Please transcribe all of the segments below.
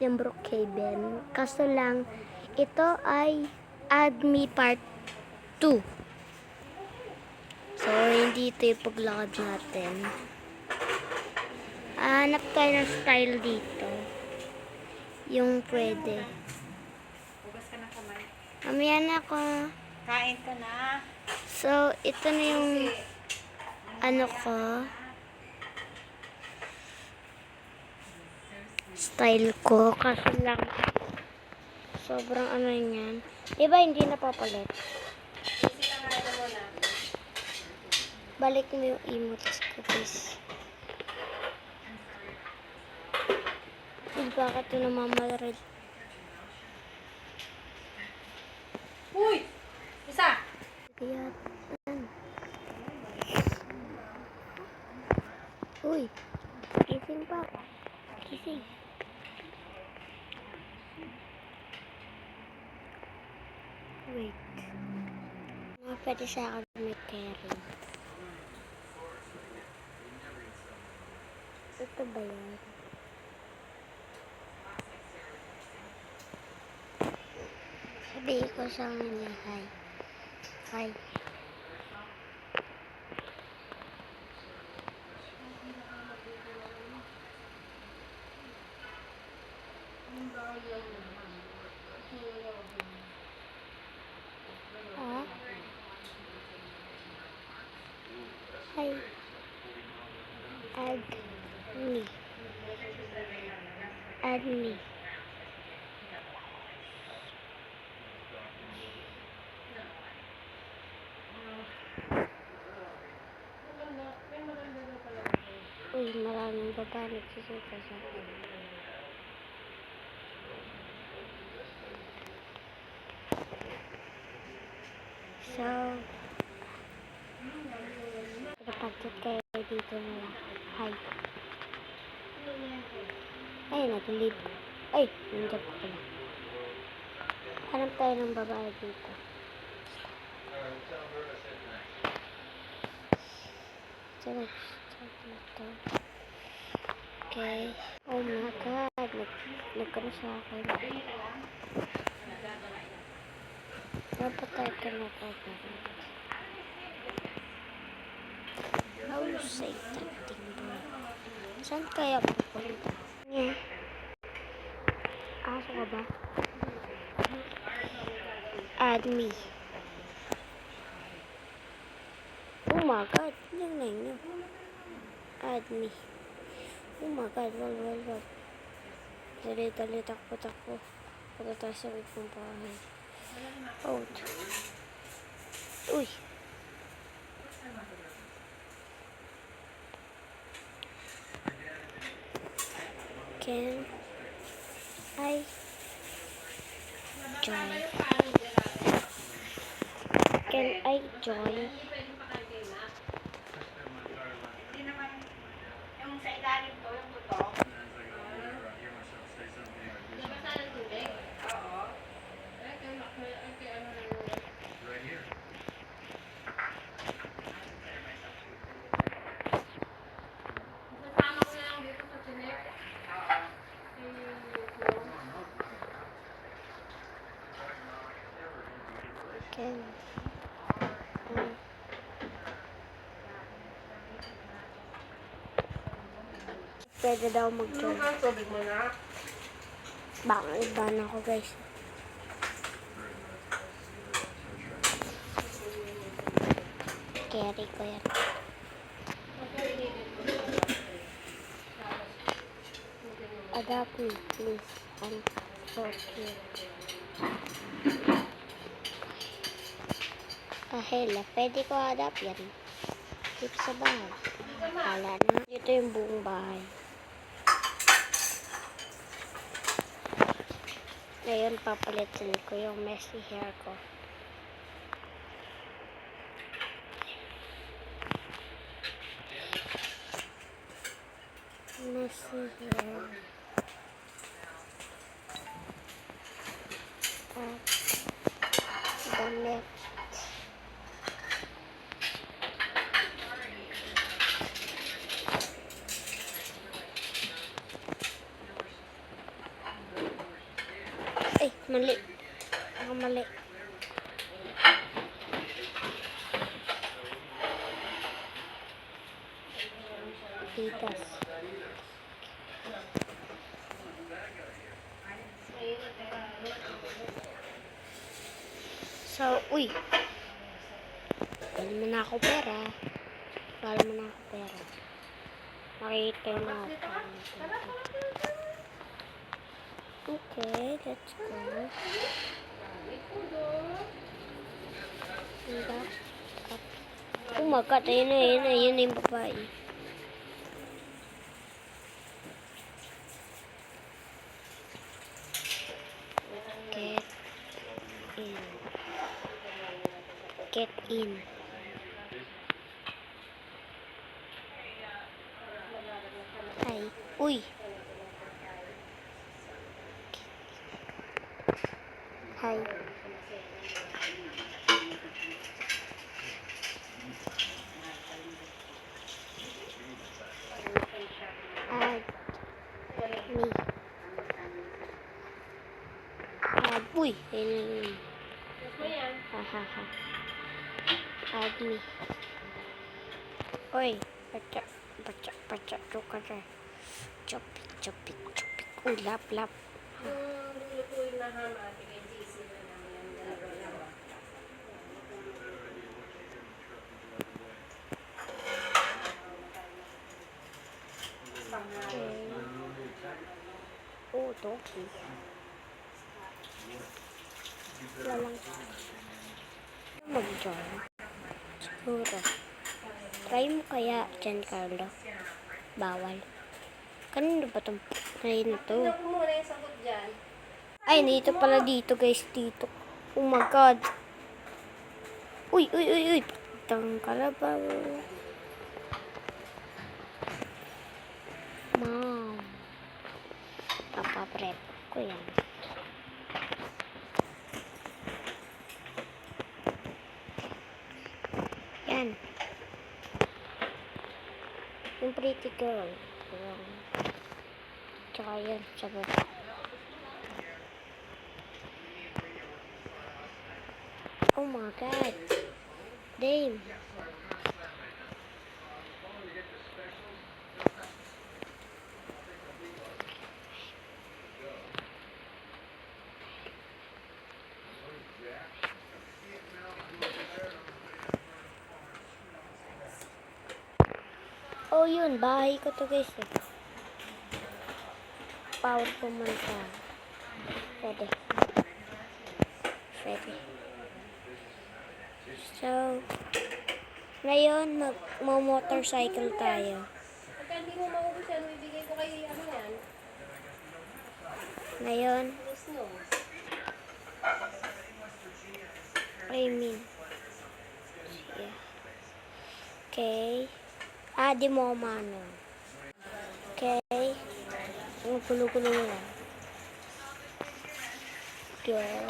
yung Brookhaven. Kaso lang, ito ay Add Me Part 2. So, hindi ito yung paglakad natin. Hanap tayo ng style dito. Yung pwede. Hugas ka ng kamay. Mamaya na ako. Kain ka na. So, ito na yung ano ko. Style ko. Kaso lang, sobrang ano yan. Diba hindi napapalit? Balik mo yung emotes ko, please. Bakit ito namamarid? Uy! Isa! Kaya, uy, gising pa. Gising. Wait. Pwede sa akin may carry. Ito ba yan? Sabihin ko sa kanya, hi. Hi. Ah? Hi. Add me. Add me. Uy, maraming baba nagsusuka sa akin. So, napag-chat kayo dito na lang. Hi. Ay, nag-leave. Ay, nandiyan pa pala. Hanap tayo ng babae dito. Okay. Oh my God. Nagkano sa akin. Dapat tayo ito napapagod. How you say that thing, bro? Saan kaya pupunta? Yeah. Aso ka ba? Add me. Oh my God. Yung na yun. Add me. Oh my God. Wal. Dali, takbo. Pagkatapos sa wait kong bahay. Out. Uy. Can I join? Can I join? Yung sa ilalim to, yung tutok. Can pwede daw mag-join. Tubig mo na. Baka iba na ako, guys. Carry ko yan. Adapt me, please. I'm so cute. Hela, pwede ko adapt yan. Dito sa bahay. Wala na. Dito yung buong bahay. Ngayon, papalitin ko yung messy hair ko. Messy hair. At the next. Mali. Ako mali. Pitas. So, uy. Bali mo na ako pera. Bali mo na ako pera. Makita na ako. Okay, let's go. Oh my God, ayun na yung babae. Get in. Ay, uy. Hi. Me. Uy. Hahaha. Add me. Uy. Baca. Chupik. Uy, lap. Lulutuin na ham at i-GC na namin yung dalawa. Oh, doggy. Walang mag-join. Siguro. Try mo kaya dyan, Carlo. Bawal. Kanino ba itong try na to? Tingnan ko muna yung sagot dyan. Ay, dito pala dito, guys. Dito. Oh my God. Uy. Patang kalabaw. Mom. Papaprep ko yan. Yan. Yung pretty girl. Tsaka yan. Sa baba. Oh my God. Damn. Oh, yun. Bahay ko to, guys. Powerful man siya. Pwede. So, ngayon, mag-motorcycle tayo. Pagka hindi mo maubos yan, ibigay ko kayo ano yan. Ngayon, Snow. I mean. Yeah. Okay. Di mo mano. Okay. Ang gulo-gulo lang. Okay.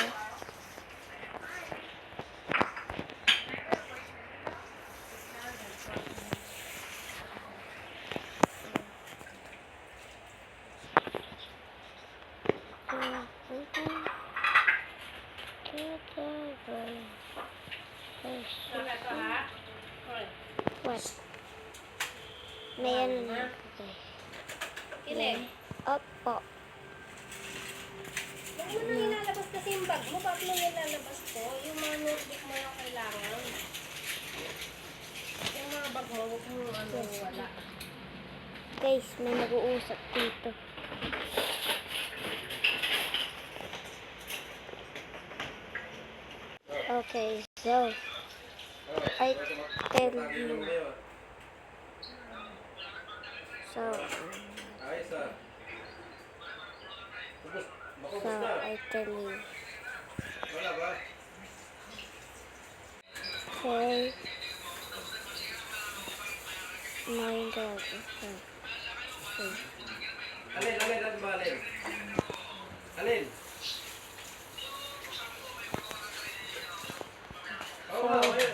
What? Mayan na. Okay. Kilig. Opo. Huwag mo nang ilalabas kasi yung bag mo. Bakit mo nilalabas ko? Yung mga notebook mo lang kailangan. Yung mga bag mo, huwag mo wala. Guys, may nag-uusap dito. Okay, so I tell you. So I tell you. Okay. Nine dollars. Alin?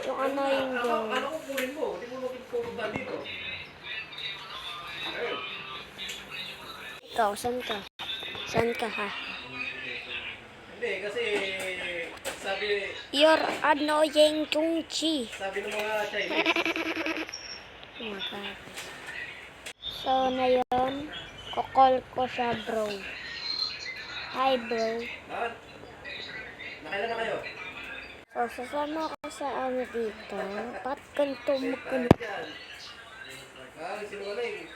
Yung annoying girl. Ano kukunin mo? Hindi mo pupunta dito. Ikaw, saan ka? Saan ka ha? Hindi, kasi sabi You're annoying, Chungchi. sabi ng mga Chinese. Oh my God. So, na yun, kukol ko siya, bro. Hi, bro. Ha? Nakailan na kayo? So, sasama ko sa ano dito. Ba't ganito magkano? Yan. Sinungaling.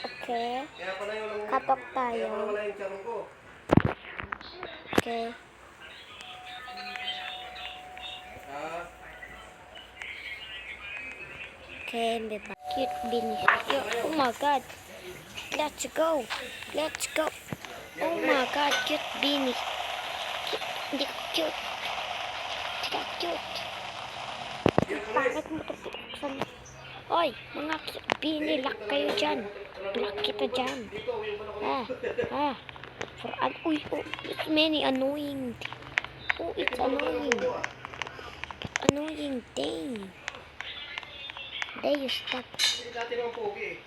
Okay. Kaya pala yung... Katok Kaya tayo. pala wala yung charong ko. Okay. Ah, Okay, may ba? Cute beanie. Oh my God. Let's go. Let's go. Oh my God, cute beanie. Cute. Hindi ko cute. Hindi ka cute. Bakit mo ito pinuksan? Oy, mga cute beanie, lock kayo dyan. Lock kita dyan. For uy, oh, it's many annoying. Oh, it's annoying. Annoying thing. There you stop. hindi dati naman pogi eh.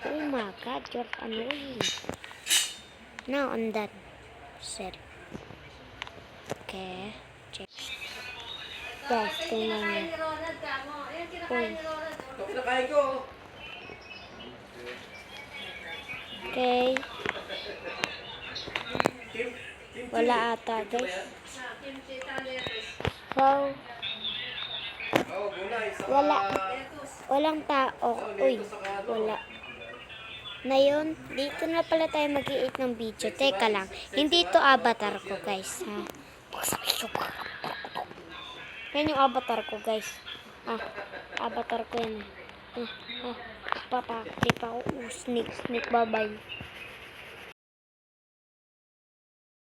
Oh my God, you're annoying. Now I'm done. Set. Okay. Check. Guys, tingnan Kinakain niyo. ni Ronald ka mo. Ayan, kinakain ni Ronald. Ito kinakain ko. Okay. Kimchi. Wala ata, Kimchi ba guys. yan? Kimchi, lettuce. So, Oo, gulay. Saka... Wala. Lettuce. walang tao. Uy, wala. Na yun, dito na pala tayo mag-i-eat ng video. Teka lang, hindi to avatar ko, guys. Ha? Yan yung avatar ko, guys. Avatar ko yan. Papa, di pa ako. Snake, bye-bye.